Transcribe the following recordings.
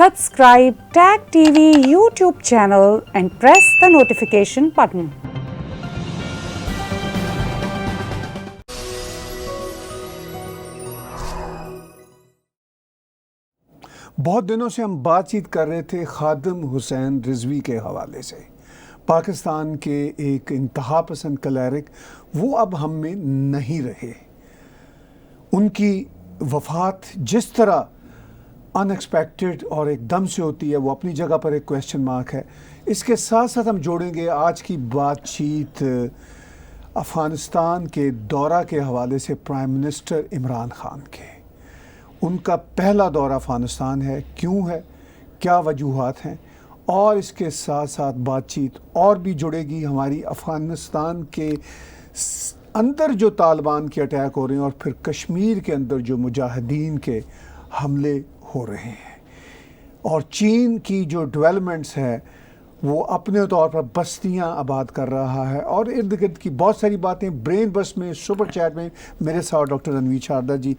Subscribe Tag TV YouTube channel and press the notification button. بہت دنوں سے ہم بات چیت کر رہے تھے خادم حسین رضوی کے حوالے سے. پاکستان کے ایک انتہا پسند کلیرک وہ اب ہم میں نہیں رہے. ان کی وفات جس طرح ان ایکسپیکٹڈ اور ایک دم سے ہوتی ہے وہ اپنی جگہ پر ایک کویسچن مارک ہے. اس کے ساتھ ساتھ ہم جوڑیں گے آج کی بات چیت افغانستان کے دورہ کے حوالے سے پرائم منسٹر عمران خان کے. ان کا پہلا دورہ افغانستان ہے، کیوں ہے، کیا وجوہات ہیں، اور اس کے ساتھ ساتھ بات چیت اور بھی جڑے گی ہماری افغانستان کے اندر جو طالبان کے اٹیک ہو رہے ہیں اور پھر کشمیر کے اندر جو مجاہدین کے حملے ہو رہے ہیں، اور چین کی جو ڈیولپمنٹس ہے وہ اپنے طور پر بستیاں آباد کر رہا ہے، اور ارد گرد کی بہت ساری باتیں. برین بس میں سپر چیٹ میں میرے ساتھ ڈاکٹر رنویر شاردہ جی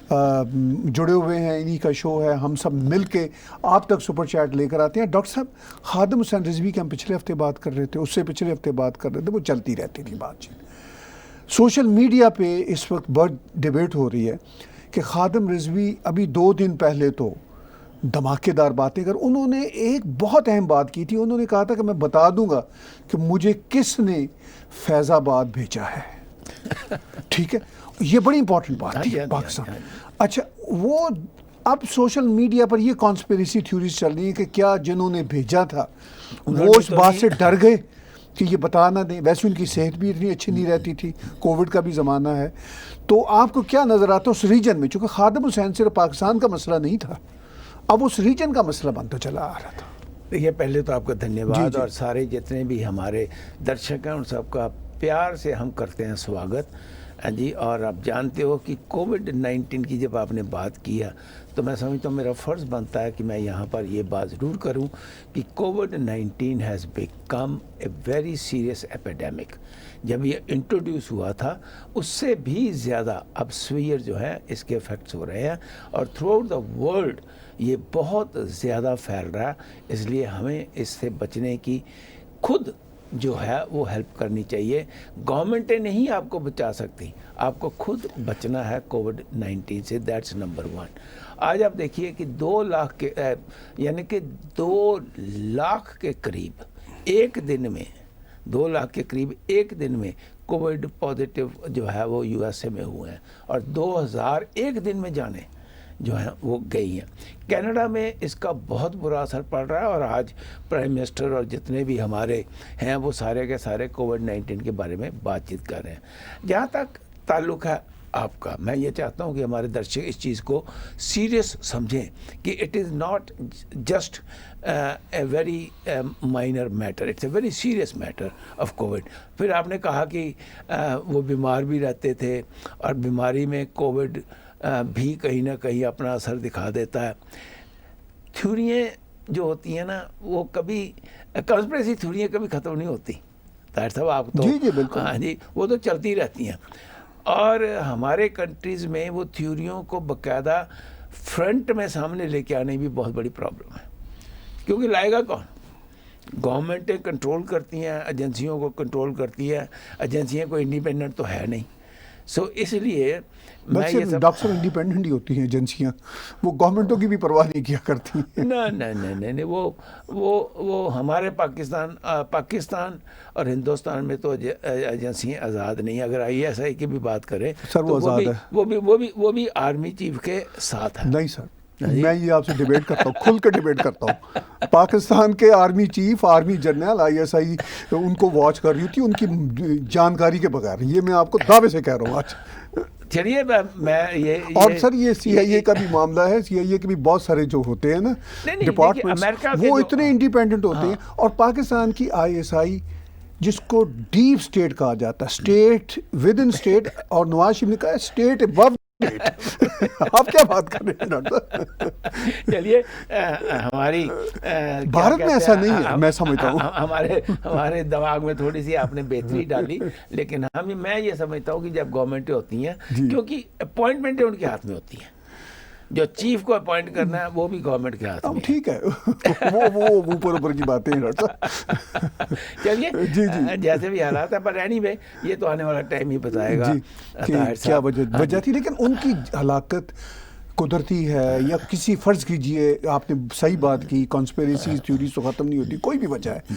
جڑے ہوئے ہیں. انہی کا شو ہے، ہم سب مل کے آپ تک سپر چیٹ لے کر آتے ہیں. ڈاکٹر صاحب، خادم حسین رضوی کی ہم پچھلے ہفتے بات کر رہے تھے، اس سے پچھلے ہفتے بات کر رہے تھے، وہ چلتی رہتی تھی بات چیت. سوشل میڈیا پہ اس وقت بڑی ڈیبیٹ ہو رہی ہے کہ خادم رضوی ابھی 2 دن پہلے تو دھماکے دار باتیں کر، انہوں نے ایک بہت اہم بات کی تھی. انہوں نے کہا تھا کہ میں بتا دوں گا کہ مجھے کس نے فیض آباد بھیجا ہے. ٹھیک ہے، یہ بڑی امپورٹنٹ بات تھی پاکستان. اچھا، وہ اب سوشل میڈیا پر یہ کانسپیریسی تھیوریز چل رہی ہیں کہ کیا جنہوں نے بھیجا تھا وہ اس بات سے ڈر گئے کہ یہ بتا نہ دیں. ویسے ان کی صحت بھی اتنی اچھی نہیں رہتی تھی، کووڈ کا بھی زمانہ ہے. تو آپ کو کیا نظر آتا ہے اس ریجن میں، چونکہ خادم حسین صرف پاکستان کا مسئلہ نہیں تھا، اب اس ریجن کا مسئلہ بنتا چلا آ رہا تھا. دیکھیے، پہلے تو آپ کا دھنیہ واد، جی. اور سارے جتنے بھی ہمارے درشک ہیں ان سب کا پیار سے ہم کرتے ہیں سواگت. جی، اور آپ جانتے ہو کہ کووڈ-19 کی جب آپ نے بات کیا تو میں سمجھتا ہوں میرا فرض بنتا ہے کہ میں یہاں پر یہ بات ضرور کروں کہ COVID-19 has become a very serious epidemic. جب یہ انٹروڈیوس ہوا تھا اس سے بھی زیادہ اب سویئر جو ہے اس کے افیکٹس ہو رہے ہیں، اور تھرو آؤٹ دا ورلڈ یہ بہت زیادہ پھیل رہا ہے. اس لیے ہمیں اس سے بچنے کی خود جو ہے وہ ہیلپ کرنی چاہیے. گورنمنٹیں نہیں آپ کو بچا سکتی، آپ کو خود بچنا ہے کووڈ-19 سے. That's number 1. آج آپ دیکھیے کہ 2 لاکھ کے یعنی کہ 2 لاکھ کے قریب ایک دن میں 2 لاکھ کے قریب ایک دن میں کووڈ پازیٹیو جو ہے وہ یو ایس اے میں ہوئے ہیں، اور 2000 ایک دن میں جانے جو ہیں وہ گئی ہیں. کینیڈا میں اس کا بہت برا اثر پڑ رہا ہے، اور آج پرائم منسٹر اور جتنے بھی ہمارے ہیں وہ سارے کے سارے کووڈ-19 کے بارے میں بات چیت کر رہے ہیں. جہاں تک تعلق ہے آپ کا، میں یہ چاہتا ہوں کہ ہمارے درشک اس چیز کو سیریس سمجھیں کہ it is not just a very minor matter, it's a very serious matter of COVID. پھر آپ نے کہا کہ وہ بیمار بھی رہتے تھے، اور بیماری میں کووڈ بھی کہیں نہ کہیں اپنا اثر دکھا دیتا ہے. تھیوریاں جو ہوتی ہیں نا وہ کبھی کنسپریسی تھیوریاں کبھی ختم نہیں ہوتی. طاہر صاحب آپ تو جی بالکل، ہاں جی، وہ تو چلتی رہتی ہیں. اور ہمارے کنٹریز میں وہ تھیوریوں کو باقاعدہ فرنٹ میں سامنے لے کے آنے بھی بہت بڑی پرابلم ہے، کیونکہ لائے گا کون؟ گورنمنٹیں کنٹرول کرتی ہیں، ایجنسیوں کو کنٹرول کرتی ہے. ایجنسیاں کوئی انڈیپینڈنٹ تو ہے نہیں. سو اس لیے میں یہ سب ڈاکٹر انڈیپینڈنٹ ہی ہوتی ہیں ایجنسیاں، وہ گورنمنٹوں کی بھی پرواہ نہیں کیا کرتی ہیں. نہیں، وہ ہمارے پاکستان اور ہندوستان میں تو ایجنسیاں آزاد نہیں. اگر ISI کی بھی بات کریں سر وہ آزاد ہے، وہ بھی آرمی چیف کے ساتھ ہے. نہیں سر، میں یہ آپ سے ڈیبیٹ کرتا ہوں، کھل کے ڈیبیٹ کرتا ہوں. پاکستان کے army chief, army general ISI ان کو واچ کر رہی تھی ان کی جانکاری کے بغیر. یہ میں آپ کو دعوے سے کہہ رہا ہوں آج. چلیے میں یہ اور سر یہ CIA کا بھی معاملہ ہے. CIA کے بھی بہت سارے جو ہوتے ہیں نا ڈپارٹمنٹ، وہ اتنے انڈیپینڈنٹ ہوتے ہیں. اور پاکستان کی ISI جس کو ڈیپ اسٹیٹ کہا جاتا ہے، اسٹیٹ ود ان اسٹیٹ، اور نواز شریف نے کہا اسٹیٹ ابو اسٹیٹ. آپ کیا بات کر رہے ہیں ڈاکٹر؟ چلیے، ہماری بھارت میں ایسا نہیں ہے، میں سمجھتا ہوں. ہمارے دماغ میں تھوڑی سی آپ نے بہتری ڈالی، لیکن میں یہ سمجھتا ہوں کہ جب گورنمنٹیں ہوتی ہیں، کیونکہ اپوائنٹمنٹیں ان کے ہاتھ میں ہوتی ہیں، جو چیف کو اپوائنٹ کرنا ہے وہ بھی گورنمنٹ کے ہاتھ اب میں ٹھیک ہے وہ اوپر کی باتیں ہیں ڈاکٹر صاحب. چلیے جی جی جیسے بھی حالات ہے، پر اینی وے یہ تو آنے والا ٹائم ہی بتائے گا جی کہ طاہر کیا صاحب. وجہ تھی، لیکن ان کی ہلاکت قدرتی ہے یا کسی فرض کیجئے آپ نے صحیح بات کی، کانسپیریسیز تھیوریز تو ختم نہیں ہوتی، کوئی بھی وجہ ہے،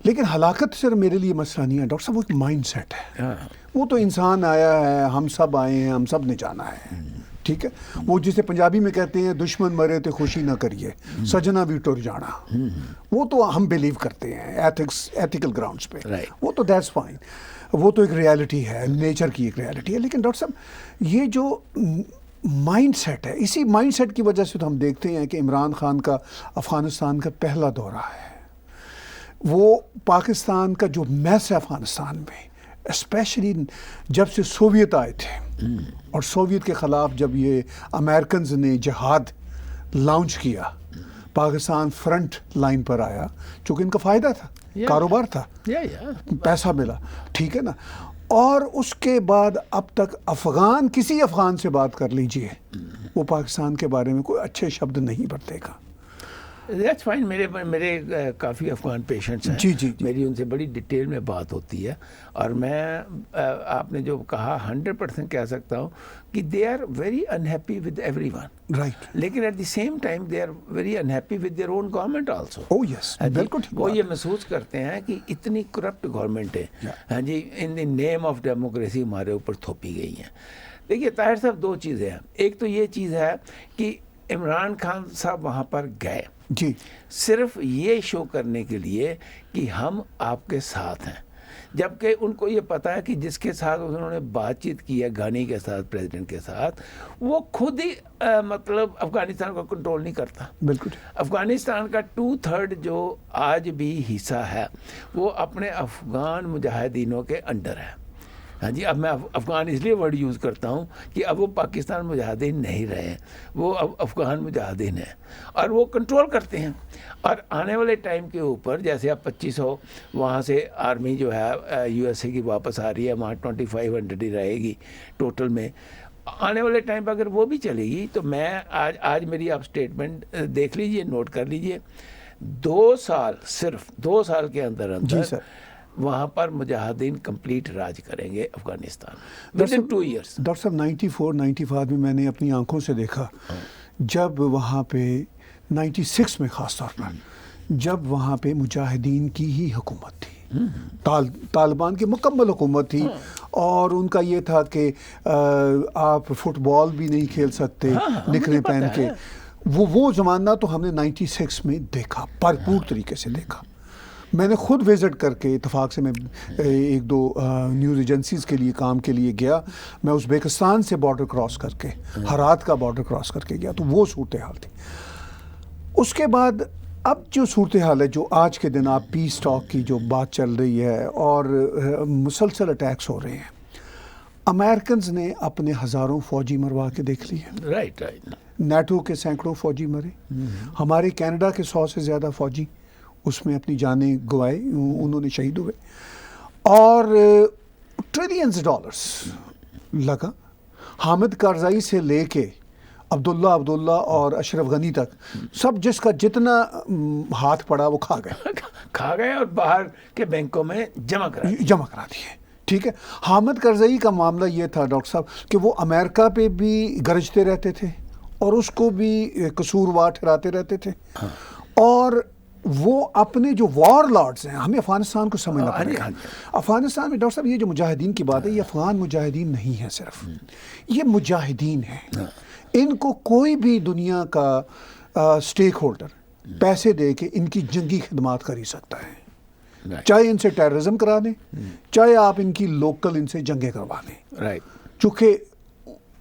لیکن ہلاکت صرف میرے لیے مسئلہ نہیں ہے ڈاکٹر صاحب، وہ ایک مائنڈ سیٹ ہے. وہ تو انسان آیا ہے، ہم سب آئے ہیں، ہم سب نے جانا ہے، ٹھیک ہے. وہ جسے پنجابی میں کہتے ہیں دشمن مرے تو خوشی نہ کریے، سجنا بھی ٹر جانا، وہ تو ہم بلیو کرتے ہیں ایتھیکل گراؤنڈز پہ، وہ تو دیٹس فائن، وہ تو ایک ریالٹی ہے، نیچر کی ایک ریالٹی ہے. لیکن ڈاکٹر صاحب یہ جو مائنڈ سیٹ ہے، اسی مائنڈ سیٹ کی وجہ سے تو ہم دیکھتے ہیں کہ عمران خان کا افغانستان کا پہلا دورہ ہے، وہ پاکستان کا جو میس ہے افغانستان میں، اسپیشلی جب سے سوویت آئے تھے اور سوویت کے خلاف جب یہ امریکنز نے جہاد لانچ کیا، پاکستان فرنٹ لائن پر آیا، چونکہ ان کا فائدہ تھا، کاروبار تھا، پیسہ ملا، ٹھیک ہے نا. اور اس کے بعد اب تک کسی افغان سے بات کر لیجئے، وہ پاکستان کے بارے میں کوئی اچھے شبد نہیں برتے گا. That's fine. میرے کافی افغان پیشنٹس ہیں، جی جی میری ان سے بڑی ڈیٹیل میں بات ہوتی ہے، اور میں آپ نے جو کہا 100% کہہ سکتا ہوں کہ they are very unhappy with everyone, right. لیکن at the same time they are very unhappy with their own government also. Oh yes, بالکل ٹھیک. وہ یہ محسوس کرتے ہیں کہ اتنی کرپٹ گورنمنٹ ہے، ہاں جی، ان دی نیم آف ڈیموکریسی ہمارے اوپر تھوپی گئی ہیں. دیکھیے طاہر صاحب، دو چیزیں ہیں. ایک تو یہ چیز ہے کہ عمران خان صاحب وہاں پر گئے جی صرف یہ شو کرنے کے لیے کہ ہم آپ کے ساتھ ہیں، جبکہ ان کو یہ پتا ہے کہ جس کے ساتھ انہوں نے بات چیت کی ہے، گانی کے ساتھ، پریزیڈنٹ کے ساتھ، وہ خود ہی مطلب افغانستان کو کنٹرول نہیں کرتا. بالکل. افغانستان کا 2/3 جو آج بھی حصہ ہے وہ اپنے افغان مجاہدینوں کے انڈر ہے. ہاں جی، اب میں افغان اس لیے ورڈ یوز کرتا ہوں کہ اب وہ پاکستان مجاہدین نہیں رہے، وہ اب افغان مجاہدین ہیں اور وہ کنٹرول کرتے ہیں. اور آنے والے ٹائم کے اوپر جیسے اب 2500 وہاں سے آرمی جو ہے یو ایس اے کی واپس آ رہی ہے، وہاں 2500 ہی رہے گی ٹوٹل میں. آنے والے ٹائم پہ اگر وہ بھی چلے گی تو میں آج میری آپ اسٹیٹمنٹ دیکھ لیجئے، نوٹ کر لیجئے، 2 سال، صرف 2 سال کے اندر جی سر، وہاں پر مجاہدین کمپلیٹ راج کریں گے Afghanistan with in 2 years. Doctor صاحب 94-95 میں نے اپنی آنکھوں سے دیکھا، جب وہاں پہ 96 میں خاص طور پر جب وہاں پہ مجاہدین کی ہی حکومت تھی، طالبان کی مکمل حکومت تھی، اور ان کا یہ تھا کہ آپ فٹ بال بھی نہیں کھیل سکتے نکریں پہن کے. وہ زمانہ تو ہم نے 96 میں دیکھا، بھرپور طریقے سے دیکھا. میں نے خود وزٹ کر کے، اتفاق سے میں 1-2 نیوز ایجنسیز کے لیے کام کے لیے گیا، میں ازبیکستان سے بارڈر کراس کر کے، ہرات کا بارڈر کراس کر کے گیا، تو وہ صورتحال تھی. اس کے بعد اب جو صورتحال ہے، جو آج کے دن آپ پیس ٹاک کی جو بات چل رہی ہے اور مسلسل اٹیکس ہو رہے ہیں، امریکنز نے اپنے ہزاروں فوجی مروا کے دیکھ لی ہے. رائٹ. نیٹو کے سینکڑوں فوجی مرے، ہمارے کینیڈا کے 100 سے زیادہ فوجی اس میں اپنی جانیں گوائے، انہوں نے شہید ہوئے، اور ٹریلینز ڈالرز لگا. حامد کارزائی سے لے کے عبداللہ اور اشرف غنی تک، سب جس کا جتنا ہاتھ پڑا وہ کھا گئے اور باہر کے بینکوں میں جمع کرا دیے. ٹھیک ہے. حامد کارزائی کا معاملہ یہ تھا ڈاکٹر صاحب کہ وہ امریکہ پہ بھی گرجتے رہتے تھے اور اس کو بھی قصوروار ٹھہراتے رہتے تھے، اور وہ اپنے جو وار لارڈز ہیں، ہمیں افغانستان کو سمجھنا پڑے گا. افغانستان میں ڈاکٹر صاحب یہ جو مجاہدین کی بات ہے، یہ افغان مجاہدین نہیں ہیں صرف، یہ مجاہدین ہیں. ان کو کوئی بھی دنیا کا اسٹیک ہولڈر پیسے دے کے ان کی جنگی خدمات کر ہی سکتا ہے، چاہے ان سے ٹیررزم کرا دیں، چاہے آپ ان کی لوکل ان سے جنگیں کروا دیں. چونکہ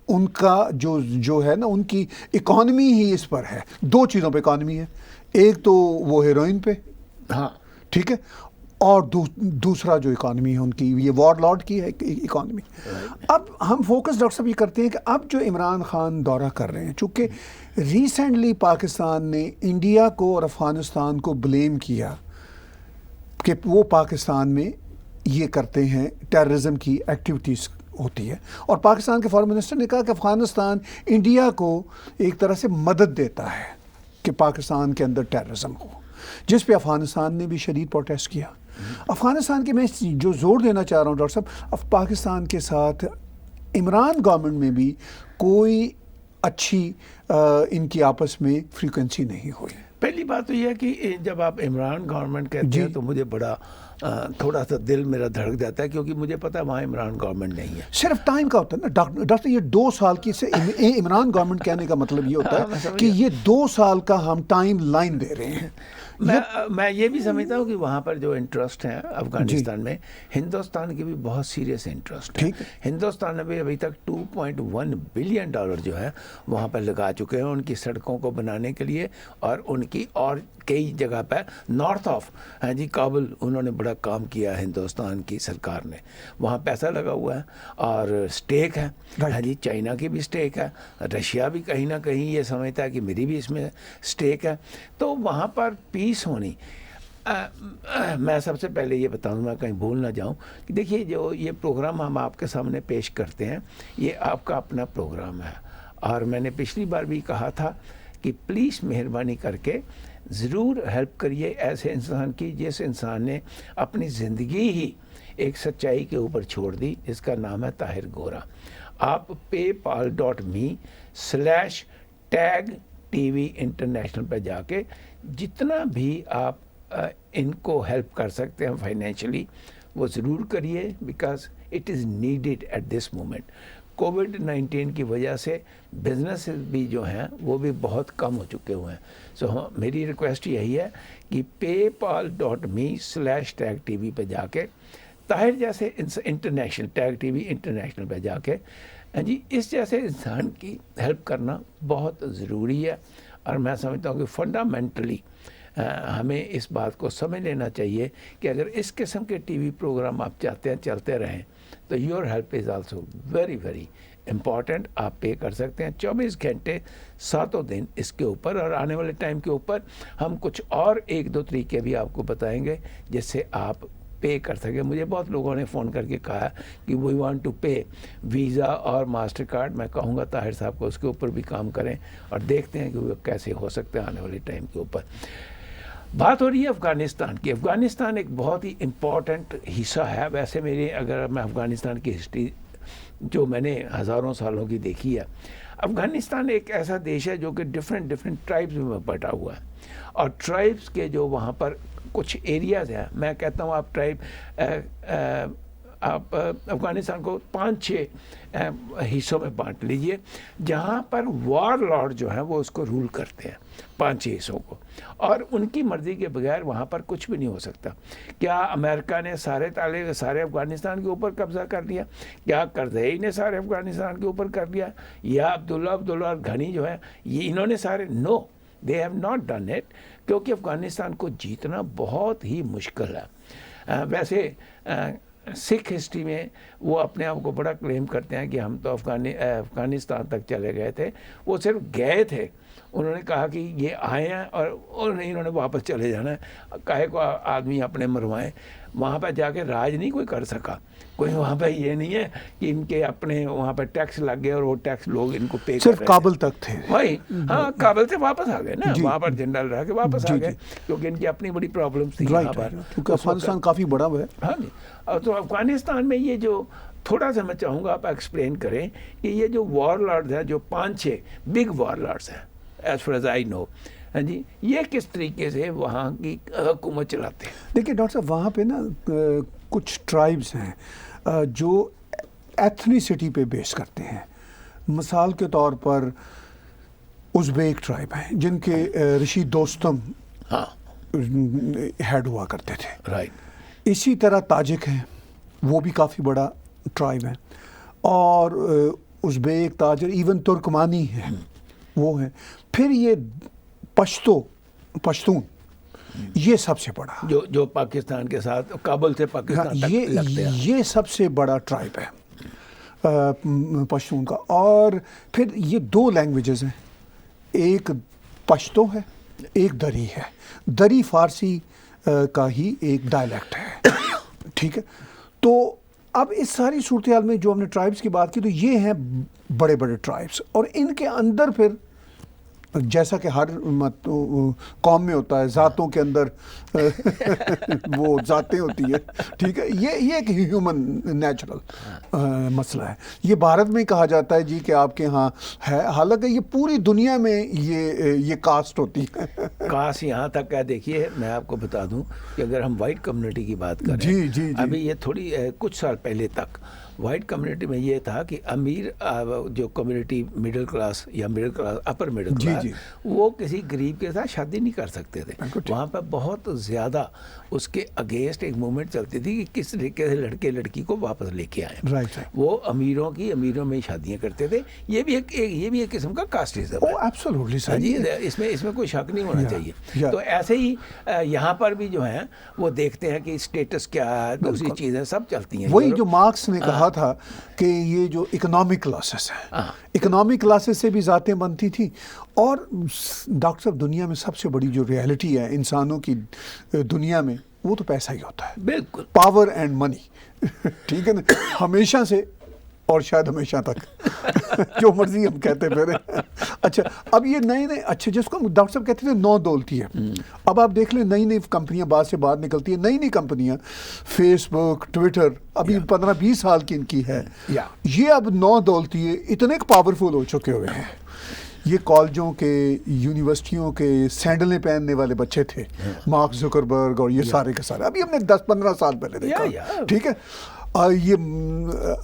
ان کا جو ہے نا، ان کی اکانومی ہی اس پر ہے. 2 چیزوں پہ اکانومی ہے، ایک تو وہ ہیروئن پہ، ہاں ٹھیک ہے، اور دوسرا جو اکانومی ہے ان کی، یہ وار لارڈ کی ہے اکانومی. اب ہم فوکس ڈاکٹر صاحب یہ کرتے ہیں کہ اب جو عمران خان دورہ کر رہے ہیں، چونکہ ریسنٹلی پاکستان نے انڈیا کو اور افغانستان کو بلیم کیا کہ وہ پاکستان میں یہ کرتے ہیں، ٹیررزم کی ایکٹیویٹیز ہوتی ہے. اور پاکستان کے فارن منسٹر نے کہا کہ افغانستان انڈیا کو ایک طرح سے مدد دیتا ہے کہ پاکستان کے اندر ٹیررزم ہو، جس پہ افغانستان نے بھی شدید پروٹیسٹ کیا. افغانستان کے میں جو زور دینا چاہ رہا ہوں ڈاکٹر صاحب، اب پاکستان کے ساتھ عمران گورنمنٹ میں بھی کوئی اچھی ان کی آپس میں فریکوینسی نہیں ہوئی. پہلی بات تو یہ ہے کہ جب آپ عمران گورنمنٹ کہتے ہیں تو مجھے بڑا تھوڑا سا دل میرا دھڑک جاتا ہے، کیونکہ مجھے پتا ہے وہاں عمران گورنمنٹ نہیں ہے. صرف ٹائم کا ہوتا ہے نا ڈاکٹر، یہ 2 سال کی سے عمران گورنمنٹ کہنے کا مطلب یہ ہوتا ہے کہ یہ 2 سال کا ہم ٹائم لائن دے رہے ہیں. میں یہ بھی سمجھتا ہوں کہ وہاں پر جو انٹرسٹ ہیں افغانستان میں، ہندوستان کے بھی بہت سیریس انٹرسٹ ہے. ہندوستان نے بھی ابھی تک $2.1 بلین جو ہے وہاں پر لگا چکے ہیں ان کی سڑکوں کو بنانے کے لیے، اور ان کی اور کئی جگہ پہ نارتھ آف کابل انہوں نے بڑا کام کیا. ہندوستان کی سرکار نے وہاں پیسہ لگا ہوا ہے اور سٹیک ہے. چائنا کی بھی سٹیک ہے، رشیا بھی کہیں نہ کہیں یہ سمجھتا ہے کہ میری بھی اس میں سٹیک ہے. تو وہاں پر پیس ہونی. میں سب سے پہلے یہ بتاؤں، میں کہیں بھول نہ جاؤں کہ دیکھیے جو یہ پروگرام ہم آپ کے سامنے پیش کرتے ہیں یہ آپ کا اپنا پروگرام ہے، اور میں نے پچھلی بار بھی کہا تھا کہ پلیز مہربانی کر کے ضرور ہیلپ کریے ایسے انسان کی جس انسان نے اپنی زندگی ہی ایک سچائی کے اوپر چھوڑ دی، جس کا نام ہے طاہر گورا. آپ paypal.me/tag-tv انٹرنیشنل پہ جا کے جتنا بھی آپ ان کو ہیلپ کر سکتے ہیں فائنینشلی وہ ضرور کریے، because it is needed at this moment. کووڈ-19 کی وجہ سے بزنس بھی جو ہیں وہ بھی بہت کم ہو چکے ہوئے ہیں. سو میری ریکویسٹ یہی ہے کہ paypal.me/tag-tv پہ جا کے طاہر جیسے انٹرنیشنل ٹیگ-TV انٹرنیشنل پہ جا کے جی اس جیسے انسان کی ہیلپ کرنا بہت ضروری ہے. اور میں سمجھتا ہوں کہ فنڈامنٹلی ہمیں اس بات کو سمجھ لینا چاہیے کہ اگر اس قسم کے ٹی وی پروگرام آپ چاہتے ہیں چلتے رہیں تو your help is also very very important. آپ پے کر سکتے ہیں 24 گھنٹے 7 دن اس کے اوپر، اور آنے والے ٹائم کے اوپر ہم کچھ اور 1-2 طریقے بھی آپ کو بتائیں گے جس سے آپ پے کر سکیں. مجھے بہت لوگوں نے فون کر کے کہا کہ we want to pay Visa اور ماسٹر کارڈ. میں کہوں گا طاہر صاحب کو اس کے اوپر بھی کام کریں اور دیکھتے ہیں کہ وہ کیسے ہو سکتے ہیں آنے والے ٹائم کے اوپر. بات ہو رہی ہے افغانستان کی. افغانستان ایک بہت ہی امپورٹنٹ حصہ ہے. ویسے میری اگر میں افغانستان کی ہسٹری جو میں نے ہزاروں سالوں کی دیکھی ہے، افغانستان ایک ایسا دیش ہے جو کہ ڈفرینٹ ٹرائبز میں بٹا ہوا ہے، اور ٹرائبز کے جو وہاں پر کچھ ایریاز ہیں، میں کہتا ہوں آپ افغانستان کو 5-6 حصوں میں بانٹ لیجئے جہاں پر وار لارڈ جو ہیں وہ اس کو رول کرتے ہیں 5-6 حصوں کو، اور ان کی مرضی کے بغیر وہاں پر کچھ بھی نہیں ہو سکتا. کیا امریکہ نے سارے افغانستان کے اوپر قبضہ کر لیا؟ کیا کرزئی نے سارے افغانستان کے اوپر کر لیا؟ یا عبداللہ غنی جو ہے یہ انہوں نے سارے؟ No, they have not done it, کیونکہ افغانستان کو جیتنا بہت ہی مشکل ہے. ویسے سکھ ہسٹری میں وہ اپنے آپ کو بڑا کلیم کرتے ہیں کہ ہم تو افغانستان تک چلے گئے تھے. وہ صرف گئے تھے، انہوں نے کہا کہ یہ آئے ہیں اور انہوں نے واپس چلے جانا ہے. کاہے کو آدمی اپنے مروائیں؟ وہاں پہ جا کے راج نہیں کوئی کر سکا. کوئی وہاں پہ یہ نہیں ہے کہ ان کے اپنے وہاں پہ ٹیکس لگ گئے اور وہ ٹیکس لوگ ان کو پے کر رہے صرف کابل تک تھے. وہی ہاں، کابل سے واپس آ گئے نا، وہاں پر جنرل رہ کے واپس آ گئے کیونکہ ان کی اپنی بڑی پرابلمس تھی یہاں پر، کیونکہ افغانستان کافی بڑا ہے. ہاں جی. تو افغانستان میں یہ جو تھوڑا سا میں چاہوں گا آپ ایکسپلین کریں کہ یہ جو وار لارڈز ہیں، جو 5-6 بگ وار لارڈز ہیں ایز فار ایز آئی نو، ہاں جی، یہ کس طریقے سے وہاں کی حکومت چلاتے ہیں؟ دیکھیے ڈاکٹر صاحب، وہاں پہ نا کچھ ٹرائبز ہیں جو ایتھنیسٹی پہ بیس کرتے ہیں. مثال کے طور پر ازبیک ٹرائب ہیں جن کے رشید دوستم ہیڈ ہوا کرتے تھے. رائٹ. اسی طرح تاجک ہیں، وہ بھی کافی بڑا ٹرائب ہیں، اور ازبیک، تاجر، ایون ترکمانی ہیں وہ ہیں. پھر یہ پشتون، یہ سب سے بڑا جو پاکستان کے ساتھ کابل سے پاکستان تک لگتے ہیں، یہ سب سے بڑا ٹرائب ہے پشتون کا. اور پھر یہ 2 لینگویجز ہیں، ایک پشتو ہے، ایک دری ہے. دری فارسی کا ہی ایک ڈائلیکٹ ہے. ٹھیک ہے. تو اب اس ساری صورتحال میں جو ہم نے ٹرائبس کی بات کی تو یہ ہیں بڑے بڑے ٹرائبس، اور ان کے اندر پھر جیسا کہ ہر قوم میں ہوتا ہے ذاتوں کے اندر وہ ذاتیں ہوتی ہے، ٹھیک ہے، یہ ایک ہیومن نیچرل مسئلہ ہے. یہ بھارت میں کہا جاتا ہے جی کہ آپ کے ہاں ہے، حالانکہ یہ پوری دنیا میں یہ کاسٹ ہوتی ہے. کاسٹ یہاں تک ہے. دیکھیے میں آپ کو بتا دوں کہ اگر ہم وائٹ کمیونٹی کی بات کریں، جی ابھی یہ تھوڑی کچھ سال پہلے تک وائٹ کمیونٹی میں یہ تھا کہ امیر جو کمیونٹی مڈل کلاس یا middle class upper middle class وہ کسی غریب کے ساتھ شادی نہیں کر سکتے تھے. وہاں پہ بہت زیادہ اس کے اگینسٹ ایک موومنٹ چلتی تھی کہ کس طریقے سے لڑکے لڑکی کو واپس لے کے آئیں. وہ امیروں میں شادیاں کرتے تھے. یہ بھی ایک قسم کا کاسٹزم ہے جی. اس میں کوئی شک نہیں ہونا چاہیے. تو ایسے ہی یہاں پر بھی جو ہیں وہ دیکھتے ہیں کہ اسٹیٹس کیا ہے، دوسری چیزیں سب چلتی ہیں. وہی جو مارکس نے کہا تھا کہ یہ جو اکنامک کلاسز ہیں، اکنامک کلاسز سے بھی ذاتیں بنتی تھیں. اور ڈاکٹر صاحب دنیا میں سب سے بڑی جو ریالٹی ہے انسانوں کی دنیا میں وہ تو پیسہ ہی ہوتا ہے. بالکل، پاور اینڈ منی، ٹھیک ہے نا، ہمیشہ سے اور شاید ہمیشہ تک جو مرضی ہم کہتے پھرے. اچھا اب یہ نئے اچھا جس کو ڈاکٹر صاحب کہتے تھے نو دولتی ہے. اب آپ دیکھ لیں نئی کمپنیاں بعد سے بعد نکلتی ہیں، نئی کمپنیاں، فیس بک، ٹویٹر، ابھی 15-20 سال کی ان کی ہے. یہ اب نو دولتی ہے، اتنے پاورفل ہو چکے ہوئے ہیں. یہ کالجوں کے یونیورسٹیوں کے سینڈلیں پہننے والے بچے تھے، مارک زکربرگ اور یہ سارے کے سارے. ابھی ہم نے 10-15 سال پہلے دیکھا، ٹھیک ہے. یہ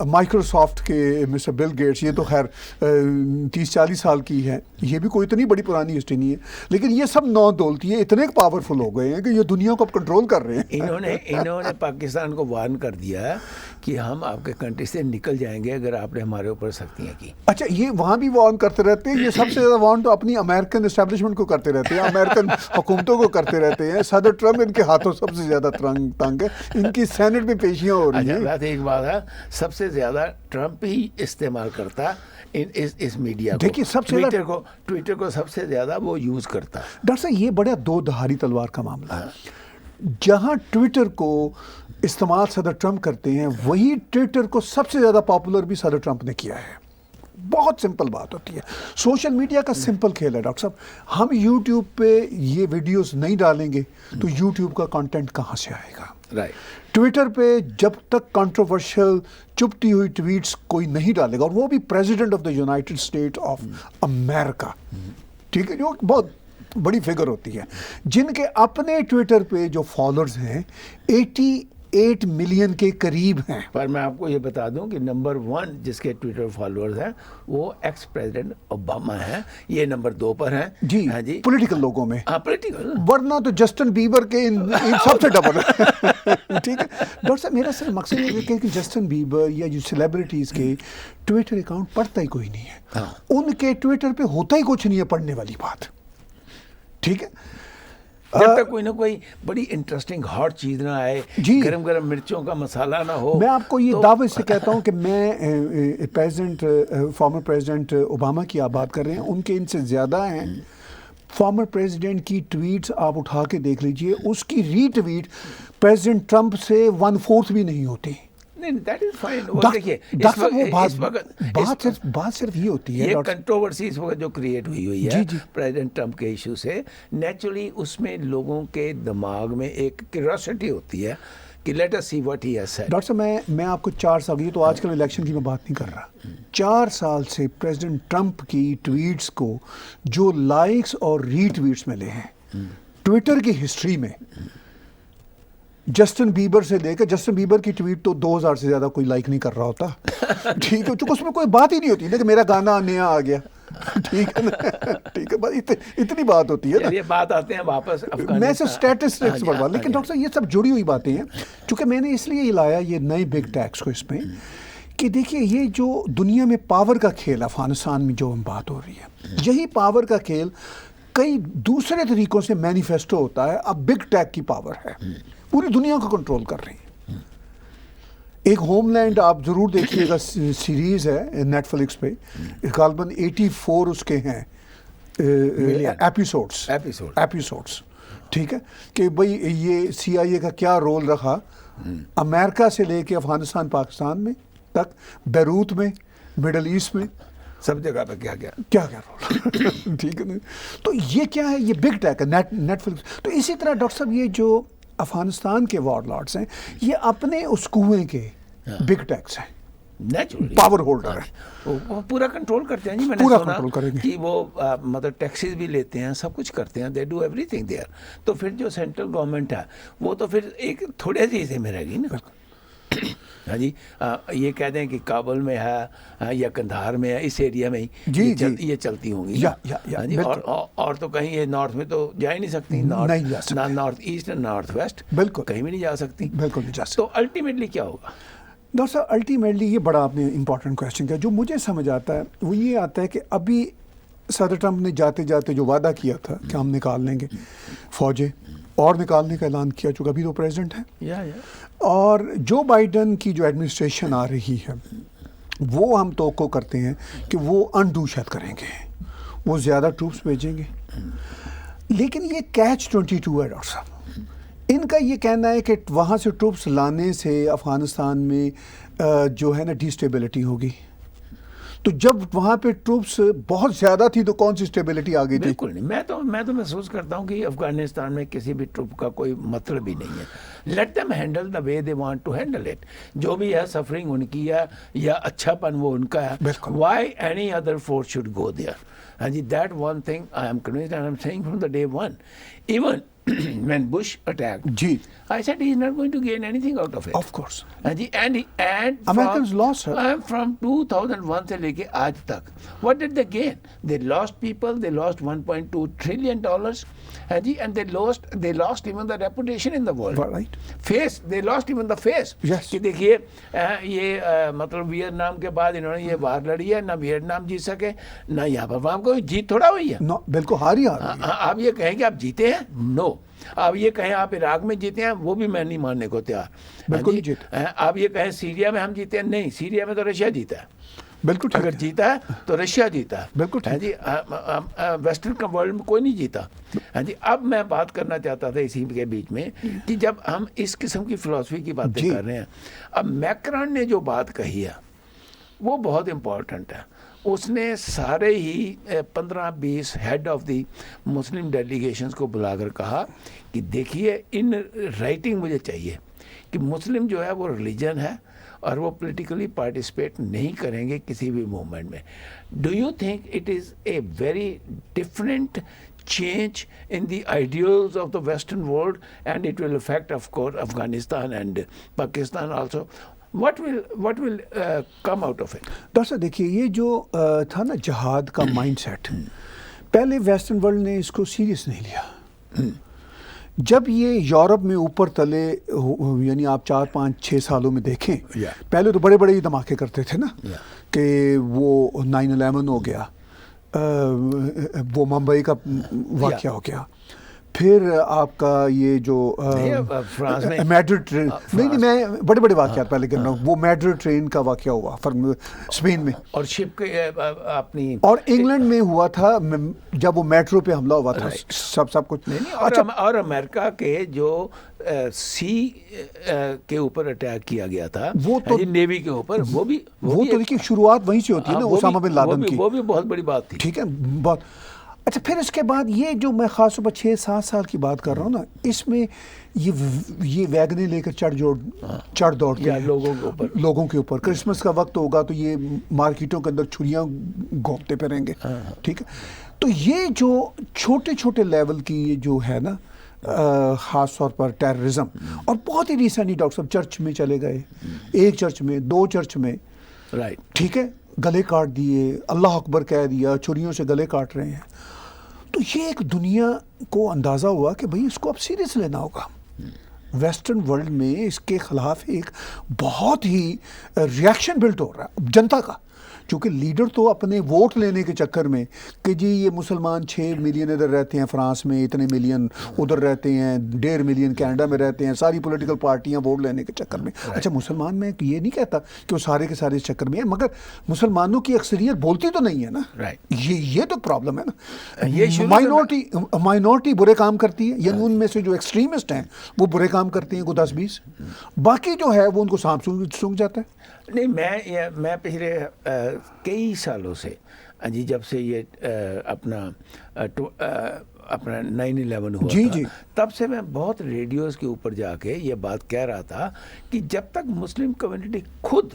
مائکروسافٹ کے مسٹر بل گیٹس، یہ تو خیر 30-40 سال کی ہے، یہ بھی کوئی اتنی بڑی پرانی ہسٹری نہیں ہے، لیکن یہ سب نو دولتی ہے، اتنے پاورفل ہو گئے ہیں کہ یہ دنیا کو اب کنٹرول کر رہے ہیں. انہوں نے پاکستان کو وارن کر دیا ہے کہ ہم آپ کے کنٹری سے نکل جائیں گے اگر آپ نے ہمارے اوپر سختیاں کی. اچھا یہ وہاں بھی وارن کرتے رہتے ہیں. یہ سب سے زیادہ وارن تو اپنی امریکن اسٹیبلشمنٹ کو کرتے رہتے ہیں، امریکن حکومتوں کو کرتے رہتے ہیں. صدر ٹرمپ ان کے ہاتھوں سب سے زیادہ تنگ ہے، ان کی سینٹ میں پیشیاں ہو رہی ہیں. ایک بات ہے، سب سے زیادہ ٹرمپ ہی استعمال کرتا اس میڈیا کو، ٹویٹر کو سب سے زیادہ وہ یوز کرتا. ڈاکٹر صاحب یہ بڑا دو دھاری تلوار کا معاملہ ہے. جہاں ٹویٹر کو استعمال صدر ٹرمپ کرتے ہیں، وہی ٹویٹر کو سب سے زیادہ پاپولر بھی صدر ٹرمپ نے کیا ہے. بہت سمپل بات ہوتی ہے. سوشل میڈیا کا سمپل کھیل ہے ڈاکٹر صاحب. ہم یوٹیوب پہ یہ ویڈیوز نہیں ڈالیں گے تو یوٹیوب کا کنٹینٹ کہاں سے آئے گا؟ ٹویٹر پہ جب تک کنٹروورشل چپتی ہوئی ٹویٹس کوئی نہیں ڈالے گا، اور وہ بھی president of the United state of America, ٹھیک ہے، جو بہت بڑی فگر ہوتی ہے، جن کے اپنے ٹویٹر پہ جو فالوورز ہیں 88 ملین کے قریب ہیں. پر میں آپ کو یہ بتا دوں کہ نمبر 1 جس کے ٹویٹر فالوورز ہیں وہ ایکس پریزیڈنٹ اوباما ہیں. یہ نمبر 2 پر ہیں جی. ہاں جی، پولیٹیکل لوگوں میں. ہاں پولیٹیکل، ورنہ تو جسٹن بیبر کے ان سب سے ڈبل. ٹھیک ہے ڈاکٹر صاحب، میرا صرف مقصد یہ ہے کہ جسٹن بیبر یا جو سیلیبریٹیز کے ٹویٹر اکاؤنٹ پڑھتا ہی کوئی نہیں ہے. ان کے ٹویٹر پہ ہوتا ہی کچھ نہیں ہے پڑھنے والی بات. ٹھیک ہے، جب تک کوئی نہ کوئی بڑی انٹرسٹنگ ہاٹ چیز نہ آئے، گرم گرم مرچوں کا مسالہ نہ ہو. میں آپ کو یہ دعوے سے کہتا ہوں کہ میں فارمر پریزیڈنٹ اوباما کی آپ بات کر رہے ہیں، ان کے ان سے زیادہ ہیں. فارمر پریزیڈنٹ کی ٹویٹس آپ اٹھا کے دیکھ لیجئے، اس کی ری ٹویٹ پریزیڈنٹ ٹرمپ سے 1/4 بھی نہیں ہوتی. بات صرف یہ ہوتی ہے، یہ کنٹروورسی اس وقت جو کریٹ ہوئی ہے پریزیڈنٹ ٹرمپ کے ایشو سے، نیچرلی اس میں لوگوں کے دماغ میں ایک کیوریوسٹی ہوتی ہے کہ let us see what he has said. Doctor صاحب میں آپ کو 4 سال، یہ تو آج کل الیکشن کی میں بات نہیں کر رہا، 4 سال سے پریزیڈنٹ ٹرمپ کی ٹویٹس کو جو لائکس اور ری ٹویٹس ملے ہیں ٹویٹر کی ہسٹری میں، جسٹن بیبر سے لے کے، جسٹن بیبر کی ٹویٹ تو 2000 سے زیادہ کوئی لائک نہیں کر رہا ہوتا. ٹھیک ہے، چونکہ اس میں کوئی بات ہی نہیں ہوتی نا کہ میرا گانا نیا آ گیا. ٹھیک ہے نا، ٹھیک ہے، بس اتنی بات ہوتی ہے. یہ بات آتے ہیں واپس میں صرف اسٹیٹسٹکس بڑھوا، لیکن ڈاکٹر صاحب یہ سب جڑی ہوئی باتیں ہیں. چونکہ میں نے اس لیے یہ لایا یہ نئے بگ ٹیکس کو اس میں کہ دیکھیے یہ جو دنیا میں پاور کا کھیل افغانستان میں جو ہم بات ہو رہی ہے، یہی پاور کا کھیل کئی دوسرے طریقوں سے مینیفیسٹو ہوتا ہے. اب بگ ٹیک کی پاور ہے، پوری دنیا کو کنٹرول کر رہی ہے. ایک ہوم لینڈ آپ ضرور دیکھیے گا، سیریز ہے نیٹ فلکس پہ، غالباً 84 اس کے ہیں ایپیسوڈس. ٹھیک ہے، کہ بھئی یہ CIA کا کیا رول رہا امریکہ سے لے کے افغانستان پاکستان میں تک، بیروت میں، مڈل ایسٹ میں، سب جگہ پہ کیا کیا کیا رول ٹھیک ہے نا. تو یہ کیا ہے، یہ بگ ٹیک ہے، نیٹ فلکس. تو اسی طرح ڈاکٹر صاحب یہ جو افغانستان کے وار لارڈس ہیں یہ اپنے اس کنویں کے بگ ٹیکس ہیں، نیچرلی پاور ہولڈر ہیں. وہ پورا کنٹرول کرتے ہیں جی. میں نے پورا سنا کنٹرول کریں گے کہ وہ مطلب ٹیکسز بھی لیتے ہیں، سب کچھ کرتے ہیں، they do everything there. تو پھر جو سینٹرل گورنمنٹ ہے وہ تو پھر ایک تھوڑے سے حصے میں رہ گی نا. ہاں جی، یہ کہہ دیں کہ کابل میں ہے یا قندھار میں ہے، اس ایریا میں ہی یہ چلتی ہوں گی. ہاں جی، اور تو کہیں یہ نارتھ میں تو جا ہی نہیں سکتی، نہ نارتھ ایسٹ نہ نارتھ ویسٹ، بالکل کہیں بھی نہیں جا سکتی. بالکل نہیں جا سکتی. تو الٹیمیٹلی کیا ہوگا ڈاکٹر صاحب؟ الٹیمیٹلی یہ بڑا آپ نے امپورٹنٹ کویشچن کیا. جو مجھے سمجھ آتا ہے وہ یہ آتا ہے کہ ابھی صدر ٹرمپ نے جاتے جاتے جو وعدہ کیا تھا کہ ہم نکال لیں گے فوجیں، اور نکالنے کا اعلان کیا چکا، ابھی تو پریزیڈنٹ ہیں. اور جو بائیڈن کی جو ایڈمنسٹریشن آ رہی ہے وہ ہم توقع کرتے ہیں کہ وہ انڈو شاید کریں گے، وہ زیادہ ٹروپس بھیجیں گے. لیکن یہ کیچ 22 ہے ڈاکٹر صاحب. ان کا یہ کہنا ہے کہ وہاں سے ٹروپس لانے سے افغانستان میں جو ہے نا ڈی اسٹیبلٹی ہوگی. تو جب وہاں پہ ٹروپس بہت زیادہ تھی تو کون سی اسٹیبلٹی آ گئی تھی؟ بالکل نہیں. میں تو محسوس کرتا ہوں کہ افغانستان میں کسی بھی ٹروپ کا کوئی مطلب ہی نہیں ہے. Let them handle the way they want to handle it. جو بھی ہے سفرنگ ان کی ہے یا اچھا پن وہ ان کا ہے. Why any other force should go there. ہاں جی، that one thing I am convinced and I am seeing from the day one. Even when Bush attacked, I said he is not going to gain anything out of it. Of course. And Americans lost her. From 2001 سے لے کے آج تک, what did they gain? They lost people. They lost 1.2 trillion dollars. And they lost even the reputation in the world. Right. Face. They lost even the face. Yes. کہ دیکھیے یہ مطلب Vietnam کے بعد انہوں نے یہ وار لڑی ہے, نہ ویتنام جیت سکے نہ یہاں پر وہاں کوئی جیت تھوڑا ہوئی ہے. بالکل ہاری ہے. آپ یہ کہیں کہ آپ جیتے ہیں؟ نو. آپ یہ کہیں آپ عراق میں جیتے ہیں, وہ بھی میں نہیں ماننے کو تیار. بالکل. آپ یہ کہیں سیریا میں ہم جیتے ہیں, نہیں, سیریا میں تو رشیا جیتا ہے. بالکل. اگر جیتا ہے تو رشیا جیتا ہے. بالکل. جی, ویسٹرن کا ورلڈ میں کوئی نہیں جیتا. ہاں جی, اب میں بات کرنا چاہتا تھا اسی کے بیچ میں کہ جب ہم اس قسم کی فلسفی کی باتیں کر رہے ہیں, اب میکران نے جو بات کہی ہے وہ بہت امپورٹنٹ ہے. اس نے سارے ہی 15-20 head of the Muslim delegations کو بلا کر کہا کہ دیکھیے ان رائٹنگ مجھے چاہیے کہ مسلم جو ہے وہ ریلیجن ہے اور وہ پولیٹیکلی پارٹیسپیٹ نہیں کریں گے کسی بھی موومنٹ میں. Do you think it is a very different change in the ideals of the Western world, and it will affect, of course, Afghanistan and Pakistan also. What will come out of it? Doctor صاحب دیکھیے, یہ جو تھا نا جہاد کا mind set, پہلے western world نے اس کو سیریس نہیں لیا. جب یہ یورپ میں اوپر تلے, یعنی آپ 4-5-6 سالوں میں دیکھیں, پہلے تو بڑے بڑے ہی دھماکے کرتے تھے نا, کہ وہ 9/11 ہو گیا, وہ ممبئی کا واقعہ ہو گیا, پھر آپ کا یہ جو میڈرڈ ٹرین, نہیں میں بڑے بڑے واقعات پہلے کر رہا ہوں, وہ میڈرڈ ٹرین کا واقعہ ہوا اسپین میں, اور شپ کے اپنی, اور انگلینڈ میں ہوا تھا جب وہ میٹرو پہ حملہ ہوا تھا, سب کچھ. اور امریکہ کے جو سی کے اوپر اٹیک کیا گیا تھا, وہ تو نیوی کے اوپر, وہ تو دیکھیے شروعات وہیں سے ہوتی ہے نا, اسامہ بن لادن کی, وہ بھی بہت بڑی بات تھی. ٹھیک ہے, بہت اچھا. پھر اس کے بعد یہ جو میں خاص طور پر 6-7 سال کی بات کر رہا ہوں نا, اس میں یہ ویگنیں لے کر چڑھ دوڑتے ہیں لوگوں کے اوپر. کرسمس کا وقت ہوگا تو یہ مارکیٹوں کے اندر چھریاں گھونپتے پھریں گے. ٹھیک ہے, تو یہ جو چھوٹے چھوٹے لیول کی یہ جو ہے نا, خاص طور پر ٹیررزم, اور بہت ہی ریسنٹلی ڈاکٹر صاحب چرچ میں چلے گئے, 1 چرچ میں 2 چرچ میں, ٹھیک ہے, گلے کاٹ دیے, اللہ اکبر کہہ دیا, چھریوں سے گلے کاٹ رہے ہیں. تو یہ ایک دنیا کو اندازہ ہوا کہ بھئی اس کو اب سیریس لینا ہوگا. ویسٹرن ورلڈ میں اس کے خلاف ایک بہت ہی ریاکشن بلٹ ہو رہا ہے جنتا کا. چونکہ لیڈر تو اپنے ووٹ لینے کے چکر میں کہ جی یہ مسلمان 6 ملین ادھر رہتے ہیں فرانس میں, اتنے ملین ادھر رہتے ہیں, 1.5 ملین کینیڈا میں رہتے ہیں, ساری پولیٹیکل پارٹیاں ووٹ لینے کے چکر میں. اچھا مسلمان میں یہ نہیں کہتا کہ وہ سارے کے سارے اس چکر میں ہیں, مگر مسلمانوں کی اکثریت بولتی تو نہیں ہے نا. یہ تو پرابلم ہے نا. مائنورٹی برے کام کرتی ہے, یعنی ان میں سے جو ایکسٹریمسٹ ہیں وہ برے کام کرتے ہیں, کو 10-20, باقی جو ہے وہ ان کو سانپ سونگ جاتا ہے. نہیں, میں پچھلے کئی سالوں سے جی جب سے یہ اپنا 9/11 ہوا تھا, تب سے میں بہت ریڈیوز کے اوپر جا کے یہ بات کہہ رہا تھا کہ جب تک مسلم کمیونٹی خود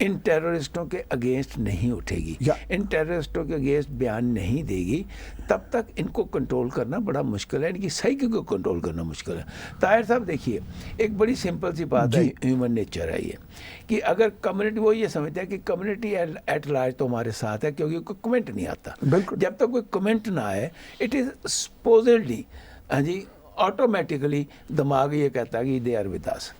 ان ٹیررسٹوں کے اگینسٹ نہیں اٹھے گی, ان ٹیررسٹوں کے اگینسٹ بیان نہیں دے گی, تب تک ان کو کنٹرول کرنا بڑا مشکل ہے, ان کی سائیکی کو کنٹرول کرنا مشکل ہے. طاہر صاحب دیکھیے, ایک بڑی سمپل سی بات ہے, ہیومن نیچر ہے یہ کہ اگر کمیونٹی, وہ یہ سمجھتا ہے کہ کمیونٹی ایٹ لارج تو ہمارے ساتھ ہے کیونکہ کوئی کمنٹ نہیں آتا. جب تک کوئی کمنٹ نہ آئے, اٹ از سپوزڈلی جی آٹومیٹکلی دماغ یہ کہتا ہے کہ دے آر ود اس.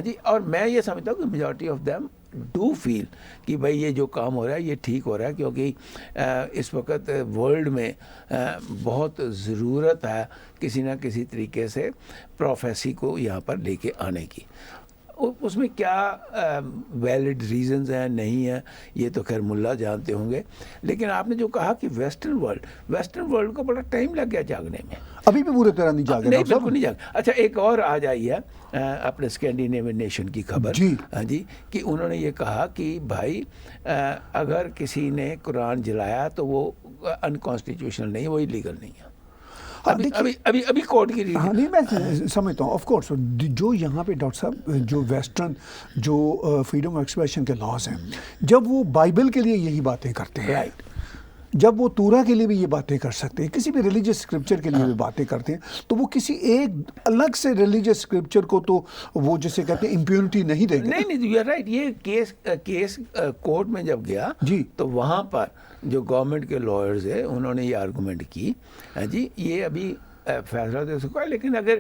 جی, اور میں یہ سمجھتا ہوں کہ majority of them do feel کہ بھائی یہ جو کام ہو رہا ہے یہ ٹھیک ہو رہا ہے, کیونکہ اس وقت ورلڈ میں بہت ضرورت ہے کسی نہ کسی طریقے سے پروفیسی کو یہاں پر لے کے آنے کی. اس میں کیا ویلڈ ریزنز ہیں نہیں ہیں یہ تو خیر ملا جانتے ہوں گے, لیکن آپ نے جو کہا کہ ویسٹرن ورلڈ کو بڑا ٹائم لگ گیا جاگنے میں, ابھی بھی پورے طرح نہیں جاگے. نہیں, بالکل نہیں جاگے. اچھا, ایک اور آ جائی ہے اپنے اسکینڈینیوین نیشن کی خبر جی کہ انہوں نے یہ کہا کہ بھائی اگر کسی نے قرآن جلایا تو وہ انکانسٹیٹیوشنل نہیں, وہ لیگل نہیں ہے. ابھی کورٹ کی نہیں, میں سمجھتا ہوں آف کورس جو یہاں پہ ڈاکٹر صاحب جو ویسٹرن جو فریڈم آف ایکسپریشن کے لاز ہیں, جب وہ بائبل کے لیے یہی باتیں کرتے ہیں, جب وہ تورا کے لیے بھی یہ باتیں کر سکتے ہیں, کسی بھی ریلیجیس اسکرپچر کے لیے بھی باتیں کرتے ہیں, تو وہ کسی ایک الگ سے ریلیجیس اسکرپچر کو تو وہ جسے کہتے ہیں امپیونٹی نہیں دیں گے. نہیں, یو آر رائٹ. یہ کیس کورٹ میں جب گیا تو وہاں پر جو گورنمنٹ کے لائرز ہیں انہوں نے یہ آرگومنٹ کی جی یہ ابھی فیصلہ دے سکا ہے, لیکن اگر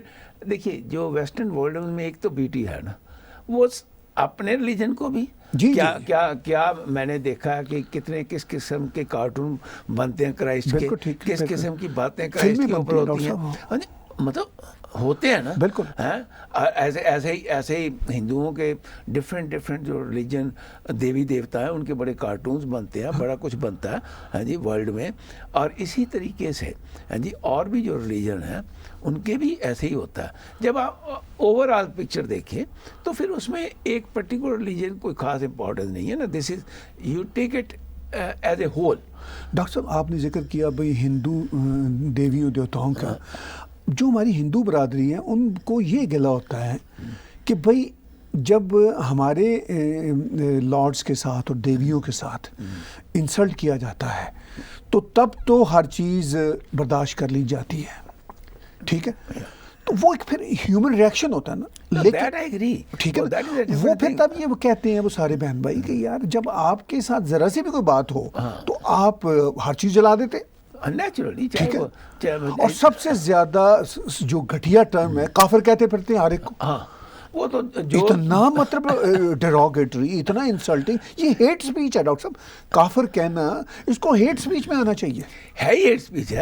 دیکھیے جو ویسٹرن ورلڈ میں ایک تو بیوٹی ہے نا, وہ اپنے ریلیجن کو بھی کیا میں نے دیکھا کہ کتنے کس قسم کے کارٹون بنتے ہیں کرائسٹ کے, کس قسم کی باتیں کرائسٹ کے اوپر ہوتی ہیں, مطلب ہوتے ہیں نا. بالکل ایسے ہی ہندوؤں کے ڈفرینٹ جو ریلیجن دیوی دیوتا ہیں ان کے بڑے کارٹونز بنتے ہیں, بڑا کچھ بنتا ہے ہاں جی ورلڈ میں. اور اسی طریقے سے ہاں جی اور بھی جو ریلیجن ہیں ان کے بھی ایسے ہی ہوتا ہے. جب آپ اوور آل پکچر دیکھیں تو پھر اس میں ایک پرٹیکولر ریلیجن کوئی خاص امپورٹنس نہیں ہے نا, this is you take it as a whole. Doctor صاحب آپ نے ذکر کیا بھائی ہندو دیویوں دیوتاؤں کا, جو ہماری ہندو برادری ہیں ان کو یہ گلہ ہوتا ہے کہ بھائی جب ہمارے لارڈس کے ساتھ اور دیویوں کے ساتھ انسلٹ کیا جاتا ہے تو تب تو ہر چیز برداشت کر لی جاتی ہے, ٹھیک ہے, تو وہ ایک پھر ہیومن ریئیکشن ہوتا ہے نا. ٹھیک ہے, وہ پھر تب یہ کہتے ہیں وہ سارے بہن بھائی کہ یار جب آپ کے ساتھ ذرا سی بھی کوئی بات ہو تو آپ ہر چیز جلا دیتے. نیچرلی, اور سب سے زیادہ جو گھٹیا ٹرم ہے کافر کہتے پھرتے ہیں ہر ایک کو. وہ تو اتنا مطلب ڈیروگیٹری, اتنا انسلٹنگ, یہ ہیٹ سپیچ ہے ڈاکٹر صاحب. کافر کہنا اس کو ہیٹ سپیچ میں آنا چاہیے. ہے ہی ہیٹ سپیچ ہے,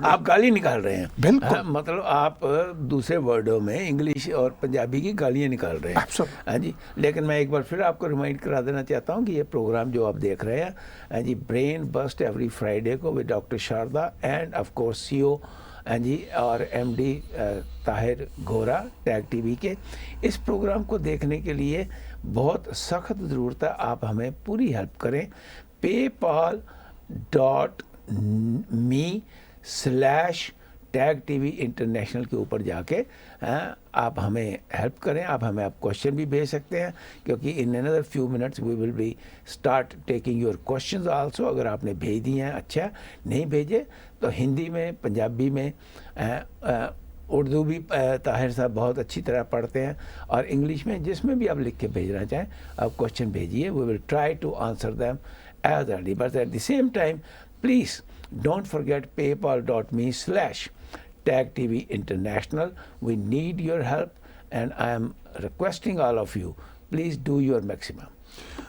آپ گالی نکال رہے ہیں. بالکل, مطلب آپ دوسرے ورڈوں میں انگلش اور پنجابی کی گالیاں نکال رہے ہیں ہاں جی. لیکن میں ایک بار پھر آپ کو ریمائنڈ کرا دینا چاہتا ہوں کہ یہ پروگرام جو آپ دیکھ رہے ہیں ہاں جی برین بسٹ ایوری فرائیڈے کو with doctor Sharda and of course C O ہاں جی اور M D Tahir Gora Tag T V کے. اس پروگرام کو دیکھنے کے لیے بہت سخت ضرورت ہے آپ ہمیں پوری ہیلپ کریں. paypal.me/ٹیگ ٹی وی انٹرنیشنل کے اوپر جا کے آپ ہمیں ہیلپ کریں. آپ ہمیں آپ کوشچن بھی بھیج سکتے ہیں کیونکہ ان another few minutes we will be start taking your questions also. اگر آپ نے بھیج دیے ہیں اچھا, نہیں بھیجے تو ہندی میں, پنجابی میں, اردو بھی طاہر صاحب بہت اچھی طرح پڑھتے ہیں, اور انگلش میں, جس میں بھی آپ لکھ کے بھیجنا چاہیں آپ کوشچن بھیجیے. We will try to answer them as early, but at the same time please don't forget paypal.me/Tag TV International. We need your help and I am requesting all of you, please do your maximum.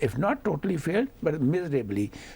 if not totally failed but miserably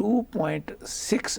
2.6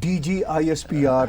DGISPR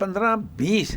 15-20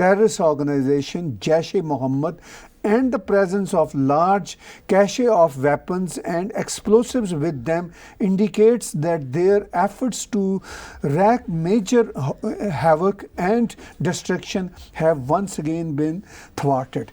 terrorist organization Jaish-e-Mohammed and the presence of large cache of weapons and explosives with them indicates that their efforts to wreak major havoc and destruction have once again been thwarted।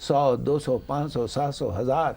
100, 200, 500, 700, 1000,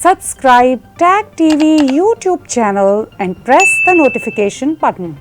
Subscribe Tag TV YouTube channel and press the notification button.